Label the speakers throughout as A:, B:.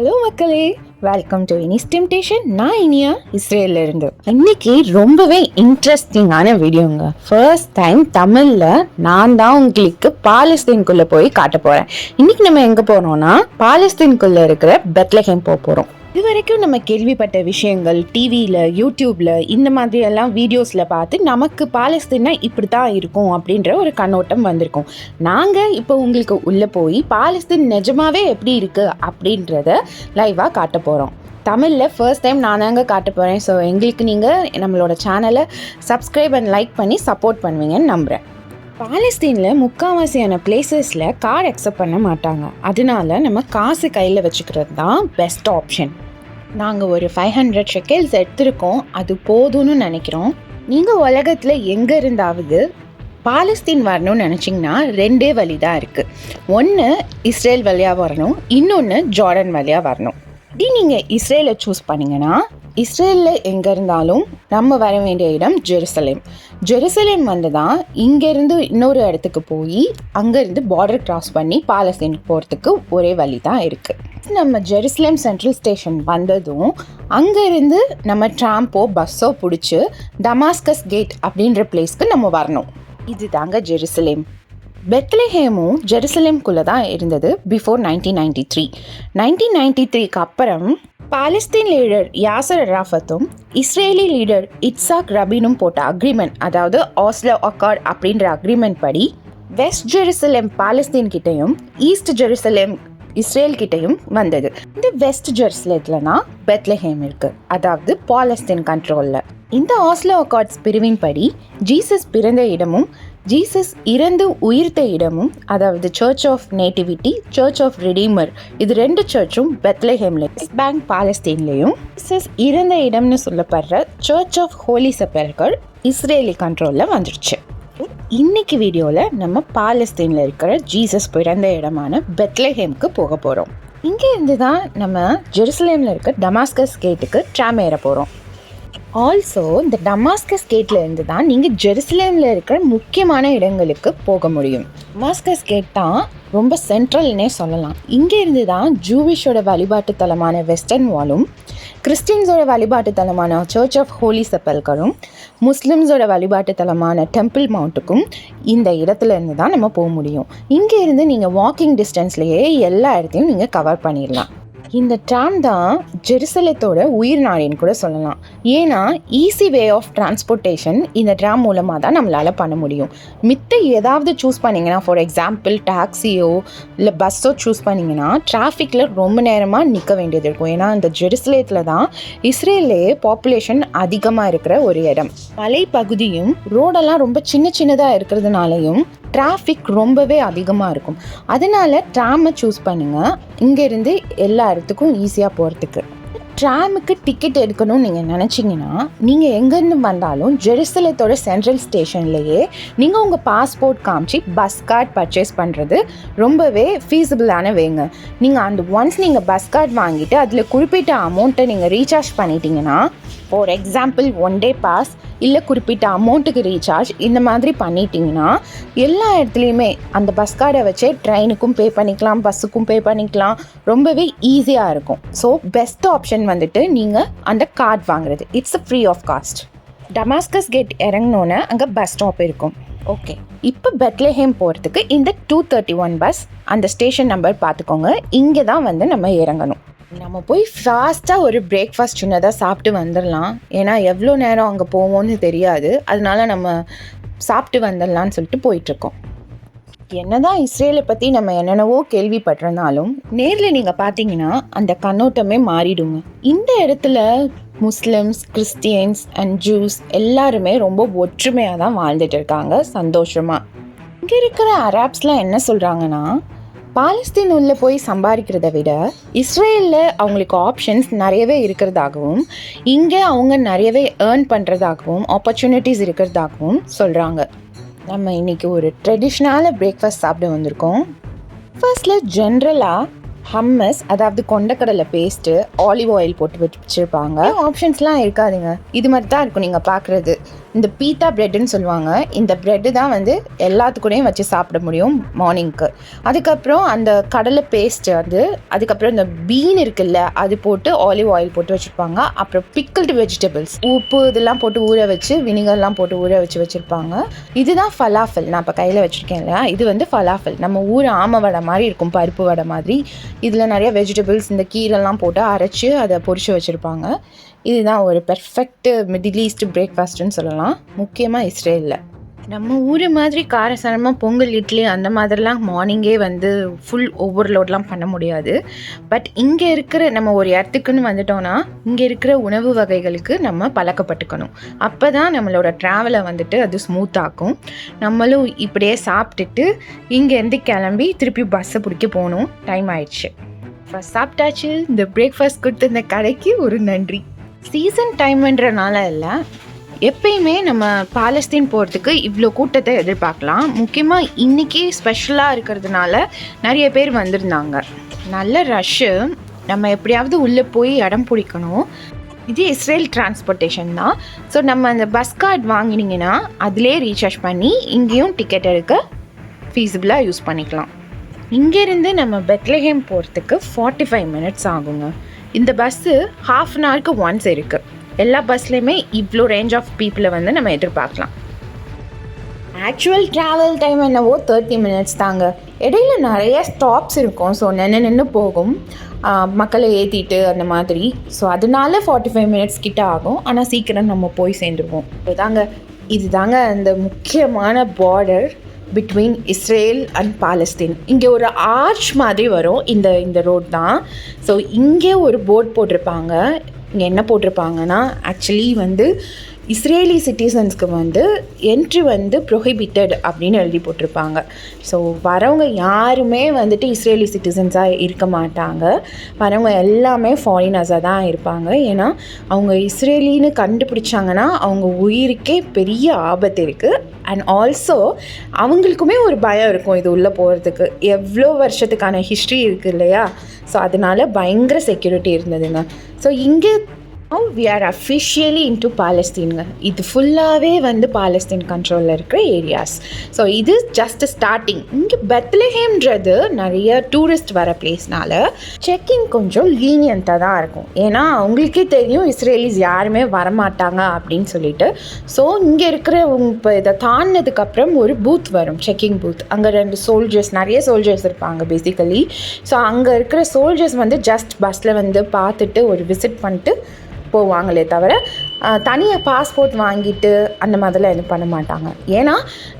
A: Hello மக்களே, welcome to இனிஸ் temptation. நான் இனியா, இஸ்ரேல்ல இருந்து. இன்னைக்கு ரொம்பவே இன்ட்ரெஸ்டிங்கான வீடியோங்க. ஃபர்ஸ்ட் டைம் தமிழ்ல நான் தான் உங்களுக்கு பாலஸ்தீனுக்குள்ள போய் காட்ட போறேன். இன்னைக்கு நம்ம எங்க போறோம்னா பாலஸ்தீனுக்குள்ள இருக்கிற பெத்லஹேம் போறோம். இது வரைக்கும் நம்ம கேள்விப்பட்ட விஷயங்கள் டிவியில், யூடியூப்ல இந்த மாதிரி எல்லாம் வீடியோஸில் பார்த்து நமக்கு பாலஸ்தீனா இப்படி தான் இருக்கும் அப்படின்ற ஒரு கண்ணோட்டம் வந்திருக்கும். நாங்கள் இப்போ உங்களுக்கு உள்ளே போய் பாலஸ்தீன் நிஜமாவே எப்படி இருக்குது அப்படின்றத லைவாக காட்ட போகிறோம். தமிழில் ஃபர்ஸ்ட் டைம் நான் தாங்க காட்ட போகிறேன். ஸோ எங்களுக்கு நீங்கள் நம்மளோட சேனலை சப்ஸ்கிரைப் அண்ட் லைக் பண்ணி சப்போர்ட் பண்ணுவீங்கன்னு நம்புகிறேன். பாலஸ்தீனில் முக்கால்வாசியான பிளேசஸில் கார்டு அக்செப்ட் பண்ண மாட்டாங்க. அதனால நம்ம காசு கையில் வச்சுக்கிறது தான் பெஸ்ட் ஆப்ஷன். நாங்கள் ஒரு 500 ஷெக்கெல்ஸ் எடுத்திருக்கோம். அது போதும்னு நினைக்கிறோம். நீங்கள் உலகத்தில் எங்கே இருந்தாவது பாலஸ்தீன் வரணும்னு நினச்சிங்கன்னா 2 வழி தான் இருக்குது. ஒன்று இஸ்ரேல் வழியாக வரணும், இன்னொன்று ஜார்டன் வழியாக வரணும். இப்படி நீங்கள் இஸ்ரேலை சூஸ் பண்ணிங்கன்னா இஸ்ரேலில் எங்கே இருந்தாலும் நம்ம வர வேண்டிய இடம் ஜெருசலேம் வந்து தான் இங்கேருந்து இன்னொரு இடத்துக்கு போய் அங்கேருந்து பார்டர் கிராஸ் பண்ணி பாலஸ்தீனுக்கு போகிறதுக்கு ஒரே வழி தான் இருக்குது. நம்ம ஜெருசலேம் சென்ட்ரல் ஸ்டேஷன் வந்ததும் அங்கேருந்து நம்ம ட்ராம்போ பஸ்ஸோ பிடிச்சி டமாஸ்கஸ் கேட் அப்படின்ற பிளேஸ்க்கு நம்ம வரணும். இது தாங்க ஜெருசலேம். பெத்லஹேமும் ஜெருசலேம்குள்ளே தான் இருந்தது பிஃபோர் 1993க்கு அப்புறம் பாலஸ்தீன் லீடர் யாசர் அராஃபத்தும் இஸ்ரேலி லீடர் இட்சாக் ரபீனும் போட்ட அக்ரிமெண்ட், அதாவது ஆஸ்லோ அக்கார்ட் அப்படின்ற அக்ரிமெண்ட் படி வெஸ்ட் ஜெருசலேம் பாலஸ்தீன் கிட்டையும் ஈஸ்ட் ஜெருசலேம் இஸ்ரேல் கிட்டையும் வந்தது. இந்த வெஸ்ட் ஜெருசலேம்லனா பெத்லஹேம் இருக்கு, அதாவது பாலஸ்தீன் கண்ட்ரோல்ல. இந்த ஆஸ்லோ அக்கார்ட்ஸ் பிரிவின் படி ஜீசஸ் பிறந்த இடமும் ஜீசஸ் இறந்து உயிர்த்த இடமும், அதாவது church of nativity, church of redeemer, இது 2 சர்ச்சும் பெத்லஹேம்ல, வெஸ்ட் பேங்க் பாலஸ்தீன்லேயும், ஜீசஸ் இறந்த இடம்னு சொல்லப்படுற church of holy sepulchre Israeli கண்ட்ரோலில் வந்துடுச்சு. இன்னைக்கு வீடியோவில் நம்ம பாலஸ்தீனில் இருக்கிற ஜீசஸ் பிறந்த இடமான பெத்லஹேம்க்கு போக போகிறோம். இங்கே இருந்து தான் நம்ம ஜெருசலேமில் இருக்க டமாஸ்கஸ் கேட்டுக்கு ட்ராம் ஏற போகிறோம். ஆல்சோ இந்த டமாஸ்கஸ் கேட்டில் இருந்து தான் நீங்கள் ஜெருசலேமில் இருக்கிற முக்கியமான இடங்களுக்கு போக முடியும். டமாஸ்கஸ் கேட் தான் ரொம்ப சென்ட்ரல்னே சொல்லலாம். இங்கே இருந்து தான் ஜூவிஷோட வழிபாட்டு தலமான வெஸ்டர்ன் வாலும், கிறிஸ்டின்ஸோட வழிபாட்டு தலமான சர்ச் ஆஃப் ஹோலி செப்பல்கரும், முஸ்லிம்ஸோட வழிபாட்டு தலமான டெம்பிள் மவுண்ட்டுக்கும் இந்த இடத்துல இருந்து தான் நம்ம போக முடியும். இங்கே இருந்து நீங்கள் வாக்கிங் டிஸ்டன்ஸ்லேயே எல்லா இடத்தையும் நீங்கள் கவர் பண்ணிடலாம். இந்த ட்ராம் தான் ஜெருசலேத்தோட உயிர் நாடின்னு கூட சொல்லலாம். ஏன்னா ஈஸி வே ஆஃப் டிரான்ஸ்போர்ட்டேஷன் இந்த ட்ராம் மூலமாக தான் நம்மளால் பண்ண முடியும். மித்த ஏதாவது சூஸ் பண்ணிங்கன்னா, ஃபார் எக்ஸாம்பிள் டாக்ஸியோ இல்லை பஸ்ஸோ சூஸ் பண்ணிங்கன்னா டிராஃபிக்கில் ரொம்ப நேரமாக நிற்க வேண்டியது இருக்கும். ஏன்னா இந்த ஜெருசலேத்தில் தான் இஸ்ரேல்லேயே பாப்புலேஷன் அதிகமாக இருக்கிற ஒரு இடம். மலை பகுதியும் ரோடெல்லாம் ரொம்ப சின்னதாக இருக்கிறதுனாலையும் டிராஃபிக் ரொம்பவே அதிகமாக இருக்கும். அதனால் ட்ராமை சூஸ் பண்ணுங்கள், இங்கேருந்து எல்லா இடத்துக்கும் ஈஸியாக போகிறதுக்கு. ட்ராமுக்கு டிக்கெட் எடுக்கணும்னு நீங்கள் நினச்சிங்கன்னா நீங்கள் எங்கேருந்து வந்தாலும் ஜெருசலேத்தோட சென்ட்ரல் ஸ்டேஷன்லேயே நீங்கள் உங்கள் பாஸ்போர்ட் காமிச்சு பஸ் கார்டு பர்ச்சேஸ் பண்ணுறது ரொம்பவே ஃபீஸிபிளான வேங்க. நீங்கள் ஒன்ஸ் நீங்கள் பஸ் கார்டு வாங்கிட்டு அதில் குறிப்பிட்ட அமௌண்ட்டை நீங்கள் ரீசார்ஜ் பண்ணிட்டீங்கன்னா, ஃபார் எக்ஸாம்பிள் 1 டே பாஸ் இல்லை குறிப்பிட்ட அமௌண்ட்டுக்கு ரீசார்ஜ் இந்த மாதிரி பண்ணிட்டீங்கன்னா எல்லா இடத்துலையுமே அந்த பஸ் கார்டை வச்சே ட்ரெயினுக்கும் பே பண்ணிக்கலாம், பஸ்ஸுக்கும் பே பண்ணிக்கலாம். ரொம்பவே ஈஸியாக இருக்கும். ஸோ பெஸ்ட் ஆப்ஷன் வந்துட்டு நீங்கள் அந்த கார்டு வாங்குறது. It's free of cost. Damascus gate இறங்கினோன்னே அங்கே பஸ் ஸ்டாப் இருக்கும். ஓகே, இப்போ பெத்லஹேம் போகிறதுக்கு இந்த 231 பஸ், அந்த ஸ்டேஷன் நம்பர் பார்த்துக்கோங்க. இங்கே தான் வந்து நம்ம இறங்கணும். நம்ம போய் ஃபாஸ்ட்டாக ஒரு பிரேக்ஃபாஸ்ட் சின்னதாக சாப்பிட்டு வந்துடலாம். ஏன்னா எவ்வளோ நேரம் அங்கே போவோம்னு தெரியாது. அதனால நம்ம சாப்பிட்டு வந்துடலான்னு சொல்லிட்டு போயிட்டுருக்கோம். என்னதான் இஸ்ரேலை பற்றி நம்ம என்னென்னவோ கேள்விப்பட்டிருந்தாலும் நேரில் நீங்கள் பார்த்தீங்கன்னா அந்த கண்ணோட்டமே மாறிடுங்க. இந்த இடத்துல முஸ்லிம்ஸ், கிறிஸ்டியன்ஸ் அண்ட் ஜூஸ் எல்லாருமே ரொம்ப ஒற்றுமையாக தான் வாழ்ந்துட்டு இருக்காங்க, சந்தோஷமாக. இங்கே இருக்கிற அராப்ஸ்லாம் என்ன சொல்கிறாங்கன்னா, பாலஸ்தீன் உள்ள போய் சம்பாதிக்கிறத விட இஸ்ரேலில் அவங்களுக்கு ஆப்ஷன்ஸ் நிறையவே இருக்கிறதாகவும், இங்கே அவங்க நிறையவே ஏர்ன் பண்ணுறதாகவும், ஆப்பர்ச்சுனிட்டிஸ் இருக்கிறதாகவும் சொல்கிறாங்க. நம்ம இன்றைக்கி ஒரு ட்ரெடிஷ்னலான பிரேக்ஃபாஸ்ட் சாப்பிட வந்திருக்கோம். ஃபர்ஸ்டில் ஜென்ரலாக ஹம்மஸ், அதாவது கொண்டக்கடலை பேஸ்ட்டு, ஆலிவ் ஆயில் போட்டு வச்சுருப்பாங்க. ஆப்ஷன்ஸ்லாம் இருக்காதுங்க, இது மாதிரி தான் இருக்கும் நீங்கள் பார்க்குறது. இந்த பீத்தா பிரெட்டுன்னு சொல்லுவாங்க. இந்த பிரெட்டு தான் வந்து எல்லாத்துக்கூடையும் வச்சு சாப்பிட முடியும் மார்னிங்க்கு. அதுக்கப்புறம் அந்த கடலை பேஸ்ட்டு அதுக்கப்புறம் இந்த பீன் இருக்குல்ல, அது போட்டு ஆலிவ் ஆயில் போட்டு வச்சுருப்பாங்க. அப்புறம் பிக்கிள்டு வெஜிடபிள்ஸ், உப்பு இதெல்லாம் போட்டு ஊற வச்சு, வினிகர்லாம் போட்டு ஊற வச்சுருப்பாங்க. இதுதான் ஃபலாஃபல். நான் இப்போ கையில் வச்சுருக்கேன் இல்லையா, இது வந்து ஃபலாஃபல். நம்ம ஊர் ஆம வடை மாதிரி இருக்கும், பருப்பு வடை மாதிரி. இதில் நிறைய வெஜிடபிள்ஸ், இந்த கீரைலாம் போட்டு அரைச்சி அதை பொரிச்சு வச்சுருப்பாங்க. இதுதான் ஒரு பெர்ஃபெக்ட் மிடில் ஈஸ்ட் பிரேக்ஃபாஸ்ட்டுன்னு சொல்லலாம், முக்கியமாக இஸ்ரேலில். நம்ம ஊர் மாதிரி காரசாரமாக பொங்கல், இட்லி அந்த மாதிரிலாம் மார்னிங்கே வந்து ஃபுல் ஓவர்லோட்லாம் பண்ண முடியாது. பட் இங்கே இருக்கிற நம்ம ஒரு இடத்துக்குன்னு வந்துட்டோன்னா இங்கே இருக்கிற உணவு வகைகளுக்கு நம்ம பழக்கப்பட்டுக்கணும். அப்போ தான் நம்மளோட ட்ராவலை வந்துட்டு அது ஸ்மூத்தாக்கும். நம்மளும் இப்படியே சாப்பிட்டுட்டு இங்கேருந்து கிளம்பி திருப்பி பஸ்ஸை பிடிக்க போகணும். டைம் ஆயிடுச்சு. ஃபஸ்ட் சாப்பிட்டாச்சு. இந்த பிரேக்ஃபாஸ்ட் கொடுத்த இந்த கடைக்கு ஒரு நன்றி. சீசன் டைம்ன்றனால இல்லை, எப்பயுமே நம்ம பாலஸ்தீன் போகிறதுக்கு இவ்வளோ கூட்டத்தை எதிர்பார்க்கலாம். முக்கியமாக இன்றைக்கி ஸ்பெஷலாக இருக்கிறதுனால நிறைய பேர் வந்திருந்தாங்க. நல்ல ரஷ்ஷு. நம்ம எப்படியாவது உள்ளே போய் இடம் பிடிக்கணும். இது இஸ்ரேல் டிரான்ஸ்போர்ட்டேஷன் தான். ஸோ நம்ம அந்த பஸ் கார்டு வாங்கினீங்கன்னா அதிலே ரீசார்ஜ் பண்ணி இங்கேயும் டிக்கெட் எடுக்க ஃபீஸிபிளாக யூஸ் பண்ணிக்கலாம். இங்கேருந்து நம்ம பெத்லஹேம் போகிறதுக்கு 45 மினிட்ஸ் ஆகுங்க. இந்த பஸ்ஸு ½ அன் ஹவருக்கு ஒன்ஸ் இருக்குது. எல்லா பஸ்லேயுமே இவ்வளோ ரேஞ்ச் ஆஃப் பீப்புளை வந்து நம்ம எதிர்பார்க்கலாம். ஆக்சுவல் ட்ராவல் டைம் என்னவோ 30 மினிட்ஸ் தாங்க. இடையில நிறைய ஸ்டாப்ஸ் இருக்கும். ஸோ நின்று போகும், மக்களை ஏற்றிட்டு அந்த மாதிரி. ஸோ அதனால 45 மினிட்ஸ் கிட்ட ஆகும். ஆனால் சீக்கிரம் நம்ம போய் சேர்ந்துருவோம். இதுதாங்க அந்த முக்கியமான border between Israel and Palestine. இங்கே ஒரு ஆர்ச் மாதிரி வரும். இந்த ரோட் தான். ஸோ இங்கே ஒரு போர்ட் போட்டிருப்பாங்க. இங்கே என்ன போட்டிருப்பாங்கன்னா, ஆக்சுவலி வந்து இஸ்ரேலி சிட்டிசன்ஸ்க்கு வந்து என்ட்ரி வந்து ப்ரொஹிபிட்டட் அப்படின்னு எழுதி போட்டிருப்பாங்க. ஸோ வரவங்க யாருமே வந்துட்டு இஸ்ரேலி சிட்டிசன்ஸாக இருக்க மாட்டாங்க. வரவங்க எல்லாமே ஃபாரினர்ஸாக தான் இருப்பாங்க. ஏன்னா அவங்க இஸ்ரேலின்னு கண்டுபிடிச்சாங்கன்னா அவங்க உயிருக்கே பெரிய ஆபத்து இருக்குது. அண்ட் ஆல்சோ அவங்களுக்குமே ஒரு பயம் இருக்கும் இது உள்ளே போகிறதுக்கு. எவ்வளோ வருஷத்துக்கான ஹிஸ்ட்ரி இருக்குது இல்லையா? ஸோ அதனால பயங்கர செக்யூரிட்டி இருந்ததுங்க. ஸோ இங்கே Now we are officially into Palestine. இது ஃபுல்லாகவே வந்து பாலஸ்தீன் கண்ட்ரோலில் இருக்கிற ஏரியாஸ். ஸோ இது ஜஸ்ட் ஸ்டார்டிங். இங்கே பெத்லஹேம்ன்றது நிறைய டூரிஸ்ட் வர பிளேஸ்னால செக்கிங் கொஞ்சம் லீனியண்ட்டாக தான் இருக்கும். ஏன்னா அவங்களுக்கே தெரியும் இஸ்ரேலிஸ் யாருமே வரமாட்டாங்க அப்படின்னு சொல்லிட்டு. ஸோ இங்கே இருக்கிற இப்போ இதை தாண்டினதுக்கப்புறம் ஒரு பூத் வரும், செக்கிங் பூத். அங்கே 2 சோல்ஜர்ஸ், நிறைய சோல்ஜர்ஸ் இருப்பாங்க பேசிக்கலி. ஸோ அங்கே இருக்கிற சோல்ஜர்ஸ் வந்து ஜஸ்ட் பஸ்ஸில் வந்து பார்த்துட்டு ஒரு விசிட் பண்ணிட்டு போவாங்களே தவிர தனியாக பாஸ்போர்ட் வாங்கிட்டு அந்த மாதிரிலாம் எதுவும் பண்ண மாட்டாங்க. ஏன்னா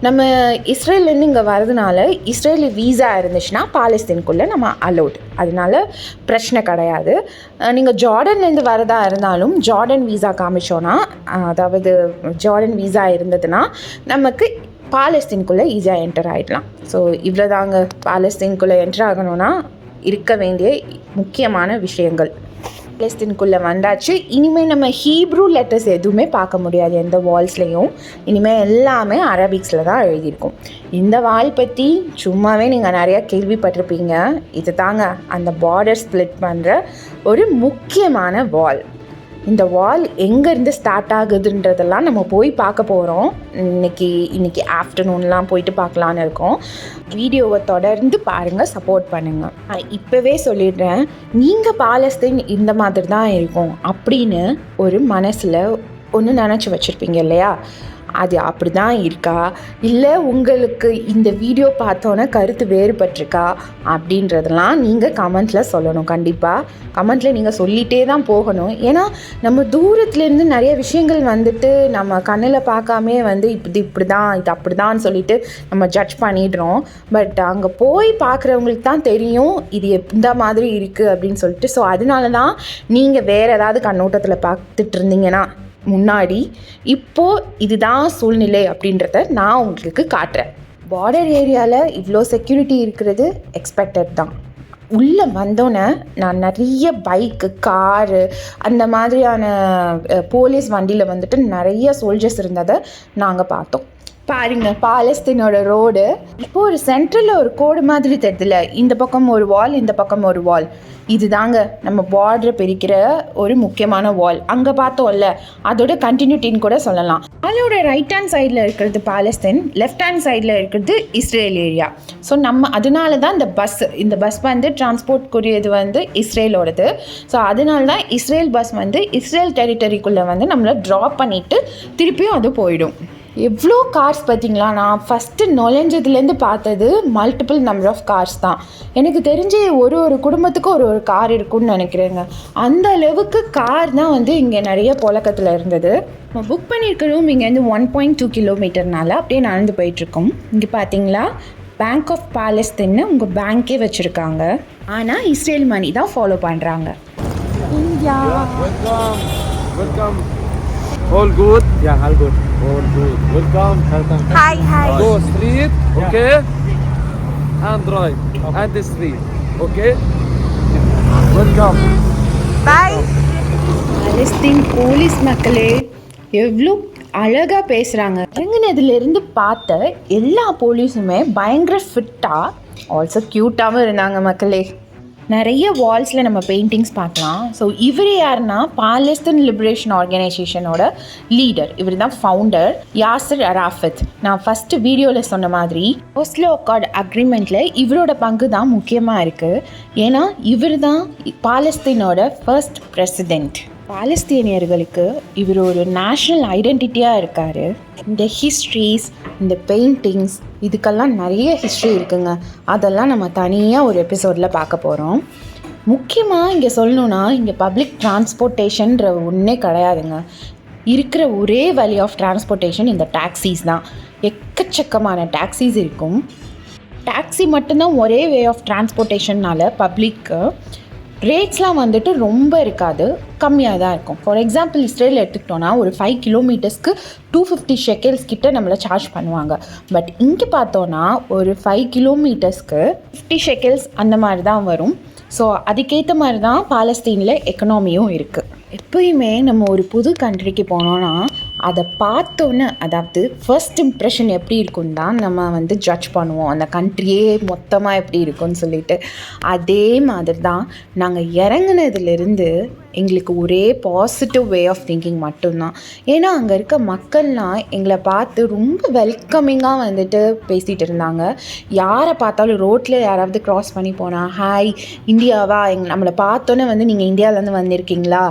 A: நம்ம இஸ்ரேல்லேருந்து இங்கே வரதுனால இஸ்ரேலி வீசா இருந்துச்சுன்னா பாலஸ்தீனுக்குள்ளே நம்ம அலோட், அதனால பிரச்சனை கிடையாது. நீங்கள் ஜார்டன்லேருந்து வரதா இருந்தாலும் ஜார்டன் வீசா காமிச்சோன்னா, அதாவது ஜார்டன் வீசா இருந்ததுன்னா நமக்கு பாலஸ்தீனுக்குள்ளே ஈஸியாக என்டர் ஆகிடலாம். ஸோ இவ்வளோதாங்க, பாலஸ்தீனுக்குள்ளே என்டர் ஆகணும்னா இருக்க வேண்டிய முக்கியமான விஷயங்கள். பாலஸ்தீனுக்குள்ளே வந்தாச்சு. இனிமேல் நம்ம ஹீப்ரூ லெட்டர்ஸ் எதுவுமே பார்க்க முடியாது எந்த வால்ஸ்லேயும். இனிமேல் எல்லாமே அரபிக்ஸில் தான் எழுதியிருக்கும். இந்த வால் பற்றி சும்மாவே நீங்கள் நிறையா கேள்விப்பட்டிருப்பீங்க. இது தாங்க அந்த பார்டர் ஸ்ப்ளிட் பண்ணுற ஒரு முக்கியமான வால். இந்த வால் எங்கேருந்து ஸ்டார்ட் ஆகுதுன்றதெல்லாம் நம்ம போய் பார்க்க போகிறோம். இன்றைக்கி ஆஃப்டர்நூன்லாம் போயிட்டு பார்க்கலான்னு இருக்கோம். வீடியோவை தொடர்ந்து பாருங்கள், சப்போர்ட் பண்ணுங்கள். இப்போவே சொல்லிடுறேன், நீங்கள் பாலஸ்தீன் இந்த மாதிரி தான் இருக்கும் அப்படின்னு ஒரு மனசில் ஒன்று நினச்சி வச்சுருப்பீங்க இல்லையா? அது அப்படி தான் இருக்கா, இல்லை உங்களுக்கு இந்த வீடியோ பார்த்தோன்னே கருத்து வேறுபட்டிருக்கா அப்படின்றதெல்லாம் நீங்கள் கமெண்ட்டில் சொல்லணும். கண்டிப்பாக கமெண்ட்டில் நீங்கள் சொல்லிகிட்டே தான் போகணும். ஏன்னா நம்ம தூரத்துலேருந்து நிறைய விஷயங்கள் வந்துட்டு நம்ம கண்ணில் பார்க்காமே வந்து இப்படி தான் இது அப்படி தான் சொல்லிட்டு நம்ம ஜட்ஜ் பண்ணிடுறோம். பட் அங்கே போய் பார்க்குறவங்களுக்கு தான் தெரியும் இது எந்த மாதிரி இருக்குது அப்படின்னு சொல்லிட்டு. ஸோ அதனால தான் நீங்கள் வேறு ஏதாவது கண்ணோட்டத்தில் பார்த்துட்டு இருந்தீங்கன்னா முன்னாடி இப்போது இதுதான் சூழ்நிலை அப்படின்றத நான் உங்களுக்கு காட்டுறேன். பார்டர் ஏரியாவில் இவ்வளோ செக்யூரிட்டி இருக்கிறது எக்ஸ்பெக்டட் தான். உள்ளே வந்தோன்னே நான் நிறைய பைக்கு, காரு அந்த மாதிரியான போலீஸ் வண்டியில் வந்துட்டு நிறைய சோல்ஜர்ஸ் இருந்ததை நாங்கள் பார்த்தோம். பாருங்க பாலஸ்தீனோட ரோடு இப்போ ஒரு சென்ட்ரலில் ஒரு கோடு மாதிரி தெரியுதுல, இந்த பக்கம் ஒரு வால் இந்த பக்கம் ஒரு வால். இதுதாங்க நம்ம பார்டரை பிரிக்கிற ஒரு முக்கியமான வால். அங்கே பார்த்தோம்ல, அதோட கண்டினியூட்டின்னு கூட சொல்லலாம். அதோட ரைட் ஹேண்ட் சைடில் இருக்கிறது பாலஸ்தீன், லெஃப்ட் ஹேண்ட் சைடில் இருக்கிறது இஸ்ரேல் ஏரியா. ஸோ நம்ம அதனால தான் இந்த பஸ் வந்து டிரான்ஸ்போர்ட்க்குரியது வந்து இஸ்ரேலோடது. ஸோ அதனால தான் இஸ்ரேல் பஸ் வந்து இஸ்ரேல் டெரிட்டரிக்குள்ளே வந்து நம்மளை ட்ராப் பண்ணிவிட்டு திருப்பியும் அது போயிடும். எவ்வளோ கார்ஸ் பார்த்தீங்களா? நான் ஃபஸ்ட்டு நுழைஞ்சதுலேருந்து பார்த்தது மல்டிபிள் நம்பர் ஆஃப் கார்ஸ் தான். எனக்கு தெரிஞ்சு ஒரு குடும்பத்துக்கு ஒரு கார் இருக்குன்னு நினைக்கிறேங்க. அந்த அளவுக்கு கார் தான் வந்து இங்கே நிறைய புழக்கத்தில் இருந்தது. நம்ம புக் பண்ணியிருக்க ரூம் இங்கேருந்து 1.2 கிலோமீட்டர்னால அப்படியே நடந்து போயிட்டுருக்கோம். இங்கே பார்த்தீங்களா, பேங்க் ஆஃப் பாலஸ்தீன்னு உங்கள் பேங்க்கே வச்சுருக்காங்க. ஆனால் இஸ்ரேல் மணி தான் ஃபாலோ பண்ணுறாங்க. India
B: welcome. All good? Yeah, all good. All good. Welcome.
A: Hi.
B: Go street, okay? And right. And the street, okay? Welcome.
A: Bye. Palestine police மக்களே எவ்வளோ அழகாக பேசுகிறாங்க. இறங்குனதுலேருந்து பார்த்த எல்லா போலீஸுமே பயங்கர ஃபிட்டாக ஆல்சோ க்யூட்டாகவும் இருந்தாங்க மக்களே. நிறைய வால்ஸில் நம்ம பெயிண்டிங்ஸ் பார்க்கலாம். ஸோ இவர் யாருன்னா பாலஸ்தீன் லிபரேஷன் ஆர்கனைசேஷனோட லீடர். இவர் தான் ஃபவுண்டர் யாசர் அராஃபத். நான் ஃபஸ்ட்டு வீடியோவில் சொன்ன மாதிரி ஓஸ்லோ அக்கார்ட் அக்ரிமெண்ட்டில் இவரோட பங்கு தான் முக்கியமாக இருக்குது. ஏன்னா இவர் தான் பாலஸ்தீனோட ஃபர்ஸ்ட் பிரசிடெண்ட். பாலஸ்தீனியர்களுக்கு இவர் ஒரு நேஷ்னல் ஐடென்டிட்டியாக இருக்கார். இந்த ஹிஸ்ட்ரிஸ், இந்த பெயிண்டிங்ஸ், இதுக்கெல்லாம் நிறைய ஹிஸ்ட்ரி இருக்குங்க. அதெல்லாம் நம்ம தனியாக ஒரு எபிசோடில் பார்க்க போகிறோம். முக்கியமாக இங்கே சொல்லணுன்னா, இங்கே பப்ளிக் டிரான்ஸ்போர்ட்டேஷன்ற ஒன்றே கிடையாதுங்க. இருக்கிற ஒரே வழி ஆஃப் டிரான்ஸ்போர்ட்டேஷன் இந்த டாக்ஸிஸ் தான். எக்கச்சக்கமான டாக்ஸிஸ் இருக்கும். டாக்ஸி மட்டும்தான் ஒரே வே ஆஃப் டிரான்ஸ்போர்ட்டேஷன்னால பப்ளிக்கு ரேட்ஸ்லாம் வந்துட்டு ரொம்ப இருக்காது, கம்மியாக தான் இருக்கும். ஃபார் எக்ஸாம்பிள் இஸ்ரேல் எடுத்துக்கிட்டோன்னா ஒரு 5 கிலோமீட்டர்ஸ்க்கு 250 ஷெக்கல்ஸ் கிட்ட நம்மளை சார்ஜ் பண்ணுவாங்க. பட் இங்கே பார்த்தோன்னா ஒரு 5 கிலோமீட்டர்ஸ்க்கு 50 ஷெக்கல்ஸ் அந்த மாதிரி தான் வரும். ஸோ அதுக்கேற்ற மாதிரி தான் பாலஸ்தீனில் எக்கனாமியும் இருக்குது. எப்போயுமே நம்ம ஒரு புது கண்ட்ரிக்கு போனோன்னா அதை பார்த்தோன்னே, அதாவது ஃபர்ஸ்ட் இம்ப்ரெஷன் எப்படி இருக்குன்னு தான் நம்ம வந்து ஜட்ஜ் பண்ணுவோம், அந்த கண்ட்ரியே மொத்தமாக எப்படி இருக்குன்னு சொல்லிட்டு. அதே மாதிரி தான் நாங்கள் இறங்குனதுலேருந்து எங்களுக்கு ஒரே பாசிட்டிவ் வே ஆஃப் திங்கிங் மட்டும்தான். ஏன்னா அங்கே இருக்க மக்கள்லாம் எங்களை பார்த்து ரொம்ப வெல்கமிங்காக வந்துட்டு பேசிகிட்டு இருந்தாங்க. யாரை பார்த்தாலும் ரோட்டில் யாராவது க்ராஸ் பண்ணி போனால் ஹாய் இந்தியாவா, நம்மளை பார்த்தோன்னே வந்து நீங்கள் இந்தியாவிலேருந்து வந்திருக்கீங்களா,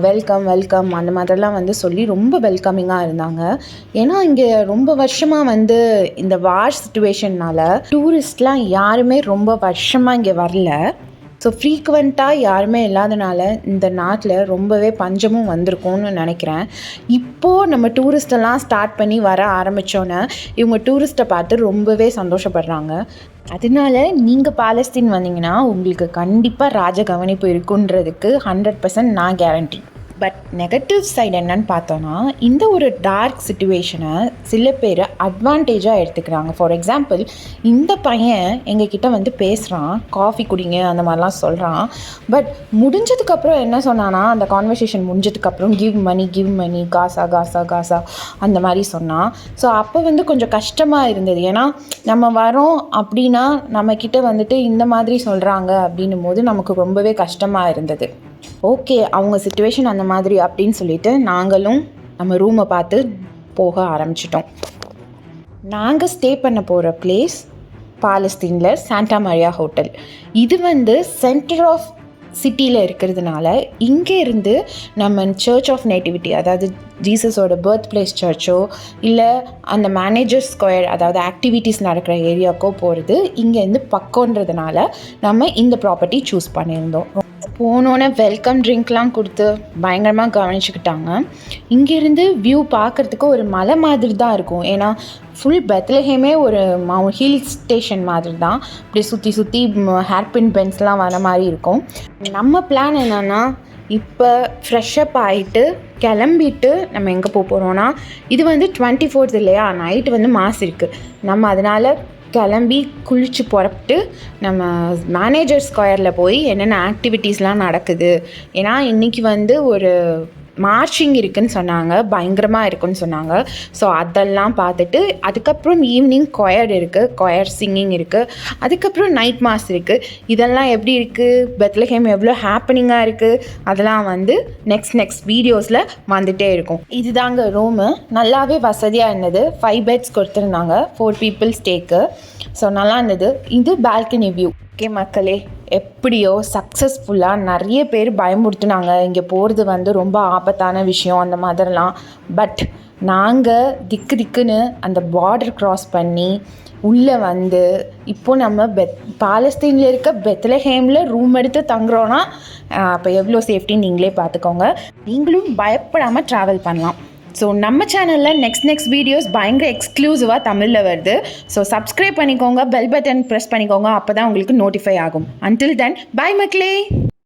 A: வெல்கம் வெல்கம் அந்த மாதிரிலாம் வந்து சொல்லி ரொம்ப வெல்கமிங்காக இருந்தாங்க. ஏன்னா இங்கே ரொம்ப வருஷமாக வந்து இந்த வார் சிச்சுவேஷன்னால் டூரிஸ்ட்லாம் யாருமே ரொம்ப வருஷமாக இங்கே வரல. ஸோ ஃப்ரீக்வெண்ட்டாக யாருமே இல்லாதனால இந்த நாட்டில் ரொம்பவே பஞ்சமும் வந்திருக்கும்னு நினைக்கிறேன். இப்போது நம்ம டூரிஸ்டெல்லாம் ஸ்டார்ட் பண்ணி வர ஆரம்பித்தோன்னே இவங்க டூரிஸ்ட்டை பார்த்து ரொம்பவே சந்தோஷப்படுறாங்க. அதனால நீங்கள் பாலஸ்தீன் வந்தீங்கன்னா உங்களுக்கு கண்டிப்பாக ராஜ கவனிப்பு இருக்குன்றதுக்கு 100% நான் கேரண்டி. பட் நெகட்டிவ் சைடு என்னன்னு பார்த்தோன்னா, இந்த ஒரு டார்க் சிச்சுவேஷனை சில பேர் அட்வான்டேஜாக எடுத்துக்கிறாங்க. ஃபார் எக்ஸாம்பிள், இந்த பையன் எங்ககிட்ட வந்து பேசுகிறான், காஃபி குடிங்க அந்த மாதிரிலாம் சொல்கிறான். பட் முடிஞ்சதுக்கப்புறம் என்ன சொன்னான்னா, அந்த கான்வர்சேஷன் முடிஞ்சதுக்கப்புறம் கிவ் மணி காசா காசா காசா அந்த மாதிரி சொன்னான். ஸோ அப்போ வந்து கொஞ்சம் கஷ்டமாக இருந்தது. ஏன்னா நம்ம வரோம் அப்படின்னா நம்மக்கிட்ட வந்துட்டு இந்த மாதிரி சொல்கிறாங்க அப்படின்னும் போது நமக்கு ரொம்பவே கஷ்டமாக இருந்தது. ஓகே, அவங்க சிச்சுவேஷன் அந்த மாதிரி அப்படின்னு சொல்லிட்டு நாங்களும் நம்ம ரூமை பார்த்து போக ஆரம்பிச்சிட்டோம். நாங்கள் ஸ்டே பண்ண போகிற பிளேஸ் பாலஸ்தீனில் சாண்டா மரியா ஹோட்டல். இது வந்து சென்டர் ஆஃப் சிட்டியில் இருக்கிறதுனால இங்கே இருந்து நம்ம சர்ச் ஆஃப் நேட்டிவிட்டி, அதாவது ஜீசஸோட பர்த் பிளேஸ் சர்ச்சோ இல்லை அந்த மேனேஜர் ஸ்கொயர், அதாவது ஆக்டிவிட்டீஸ் நடக்கிற ஏரியாவுக்கோ போகிறது இங்கேருந்து பக்கன்றதுனால நம்ம இந்த ப்ராப்பர்ட்டி சூஸ் பண்ணியிருந்தோம். போனோன்னே வெல்கம் ட்ரிங்க்லாம் கொடுத்து பயங்கரமாக கவனிச்சுக்கிட்டாங்க. இங்கேருந்து வியூ பார்க்குறதுக்கு ஒரு மலை மாதிரி தான் இருக்கும். ஏன்னா ஃபுல் பெத்லஹேமே ஒரு ஹில் ஸ்டேஷன் மாதிரி தான். இப்படி சுற்றி ஹேர்பின் பென்ஸ்லாம் வர மாதிரி இருக்கும். நம்ம பிளான் என்னென்னா, இப்போ ஃப்ரெஷ்ஷப் ஆகிட்டு கிளம்பிட்டு நம்ம எங்கே போகிறோன்னா, இது வந்து 24th இல்லையா, நைட்டு வந்து மாஸ் இருக்குது. நம்ம அதனால் கிளம்பி குளிச்சு புறப்பட்டு நம்ம மேனேஜர் ஸ்கொயரில் போய் என்னென்ன ஆக்டிவிட்டீஸ்லாம் நடக்குது, ஏன்னா இன்றைக்கி வந்து ஒரு மார்ச்சிங் இருக்குதுன்னு சொன்னாங்க, பயங்கரமாக இருக்குன்னு சொன்னாங்க. ஸோ அதெல்லாம் பார்த்துட்டு அதுக்கப்புறம் ஈவினிங் கொயர் இருக்குது, கொயர் சிங்கிங் இருக்குது, அதுக்கப்புறம் நைட் மாஸ் இருக்குது. இதெல்லாம் எப்படி இருக்குது, பெத்லஹேம் எவ்வளோ ஹாப்பனிங்காக இருக்குது, அதெல்லாம் வந்து நெக்ஸ்ட் வீடியோஸில் வந்துகிட்டே இருக்கும். இதுதாங்க ரூமு, நல்லாவே வசதியாக இருந்தது. 5 பெட்ஸ் கொடுத்துருந்தாங்க, 4 people ஸ்டேக்கு. ஸோ நல்லா இருந்தது. இது பால்கனி வியூ. ஓகே மக்களே, எப்படியோ சக்ஸஸ்ஃபுல்லாக நிறைய பேர் பயமுறுத்துனாங்க, இங்கே போகிறது வந்து ரொம்ப ஆபத்தான விஷயம் அந்த மாதிரிலாம். பட் நாங்கள் திக்குன்னு அந்த பார்டர் க்ராஸ் பண்ணி உள்ளே வந்து இப்போது நம்ம பாலஸ்தீனில் இருக்க பெத்லஹேமில் ரூம் எடுத்து தங்குறோன்னா அப்போ எவ்வளோ சேஃப்டின்னு நீங்களே பார்த்துக்கோங்க. நீங்களும் பயப்படாமல் ட்ராவல் பண்ணலாம். ஸோ நம்ம சேனலில் நெக்ஸ்ட் வீடியோஸ் பயங்கர எக்ஸ்க்ளூசிவாக தமிழில் வருது. ஸோ சப்ஸ்கிரைப் பண்ணிக்கோங்க, பெல் பட்டன் ப்ரெஸ் பண்ணிக்கோங்க, அப்போ தான் உங்களுக்கு நோட்டிஃபை ஆகும். அன்டில் தென், பை மக்களே.